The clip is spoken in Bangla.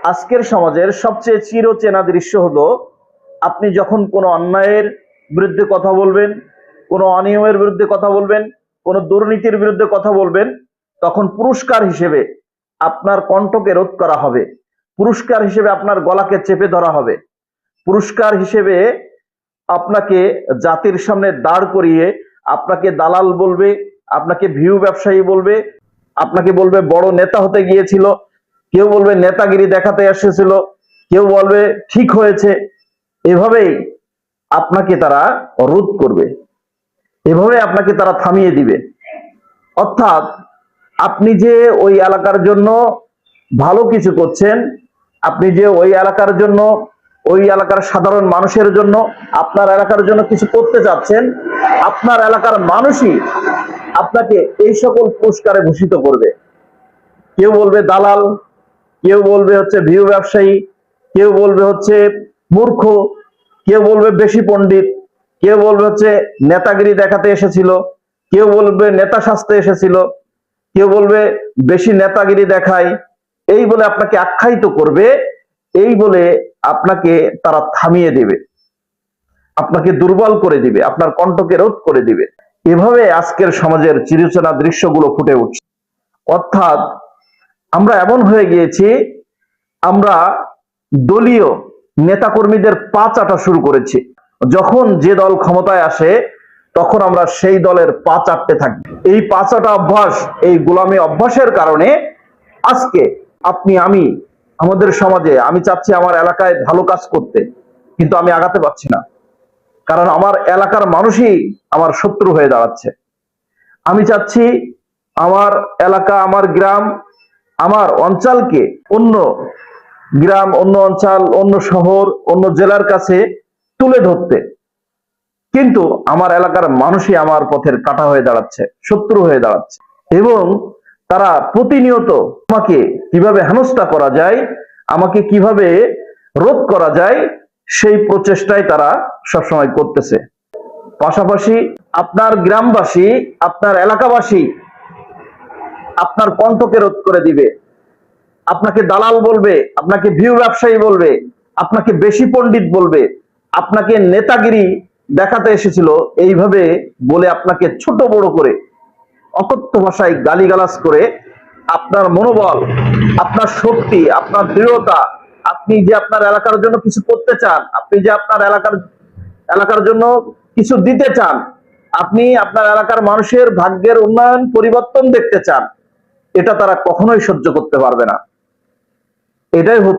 আজকের সমাজের সবচেয়ে চিরচেনা দৃশ্য হলো, আপনি যখন কোনো অন্যায়ের বিরুদ্ধে কথা বলবেন, কোনো অনিয়মের বিরুদ্ধে কথা বলবেন, কোনো দুর্নীতির বিরুদ্ধে কথা বলবেন, তখন পুরস্কার হিসেবে আপনার কণ্ঠকে রোধ করা হবে, পুরস্কার হিসেবে আপনার গলাকে চেপে ধরা হবে, পুরস্কার হিসেবে আপনাকে জাতির সামনে দাঁড় করিয়ে আপনাকে দালাল বলবে, আপনাকে ভিউ ব্যবসায়ী বলবে, আপনাকে বলবে বড় নেতা হতে গিয়েছিল, কেউ বলবে নেতাগিরি দেখাতে এসেছিল, কেউ বলবে ঠিক হয়েছে। এভাবেই আপনাকে তারা রোধ করবে, এভাবে আপনাকে তারা থামিয়ে দিবে। অর্থাৎ আপনি যে ওই এলাকার জন্য ভালো কিছু করছেন, আপনি যে ওই এলাকার জন্য, ওই এলাকার সাধারণ মানুষের জন্য, আপনার এলাকার জন্য কিছু করতে চাচ্ছেন, আপনার এলাকার মানুষই আপনাকে এই সকল পুরস্কারে ভূষিত করবে। কেউ বলবে দালাল, কেউ বলবে হচ্ছে ভিউ ব্যবসায়ী, কেউ বলবে হচ্ছে মূর্খ, কেউ বলবে বেশি পণ্ডিত, কেউ বলবে হচ্ছে নেতাগিরি দেখাতে এসেছিল, কেউ বলবে নেতা সাজতে এসেছিল, কেউ বলবে বেশি নেতাগিরি দেখায়, এই বলে আপনাকে আখ্যায়িত করবে, এই বলে আপনাকে তারা থামিয়ে দিবে, আপনাকে দুর্বল করে দিবে, আপনার কণ্ঠকে রোধ করে দিবে। এভাবে আজকের সমাজের চিরচেনা দৃশ্যগুলো ফুটে উঠছে। অর্থাৎ আমরা এমন হয়ে গিয়েছি, আমরা দলীয় নেতাকর্মীদের পা চাটা শুরু করেছি। যখন যে দল ক্ষমতায় আসে তখন আমরা সেই দলের পা চাটতে থাকি। এই পা চাটা অভ্যাস, এই গোলামি অভ্যাসের কারণে আজকে আপনি, আমি, আমাদের সমাজে, আমি চাচ্ছি আমার এলাকায় ভালো কাজ করতে, কিন্তু আমি আগাতে পারছি না, কারণ আমার এলাকার মানুষই আমার শত্রু হয়ে দাঁড়াচ্ছে। আমি চাচ্ছি আমার এলাকা, আমার গ্রাম, আমার অঞ্চলকে অন্য গ্রাম, অন্য অঞ্চল, অন্য শহর, অন্য জেলার কাছে তুলে ধরতে, কিন্তু আমার এলাকার মানুষই আমার পথের কাঁটা হয়ে দাঁড়াচ্ছে, শত্রু হয়ে দাঁড়াচ্ছে, এবং তারা প্রতিনিয়ত আমাকে কিভাবে হেনস্থা করা যায়, আমাকে কিভাবে রোধ করা যায়, সেই প্রচেষ্টাই তারা সবসময় করতেছে। পাশাপাশি আপনার গ্রামবাসী, আপনার এলাকাবাসী আপনার কণ্ঠকে রোধ করে দিবে, আপনাকে দালাল বলবে, আপনাকে ভিউ ব্যবসায়ী বলবে, আপনাকে বেশি পণ্ডিত বলবে, আপনাকে নেতাগিরি দেখাতে এসেছিল এইভাবে বলে আপনাকে ছোট বড় করে অকথ্য ভাষায় গালিগালাজ করে আপনার মনোবল, আপনার শক্তি, আপনার দৃঢ়তা, আপনি যে আপনার এলাকার জন্য কিছু করতে চান, আপনি যে আপনার এলাকার জন্য কিছু দিতে চান, আপনি আপনার এলাকার মানুষের ভাগ্যের উন্নয়ন পরিবর্তন দেখতে চান, এটা তারা কখনোই সহ্য করতে পারবে না। এটাই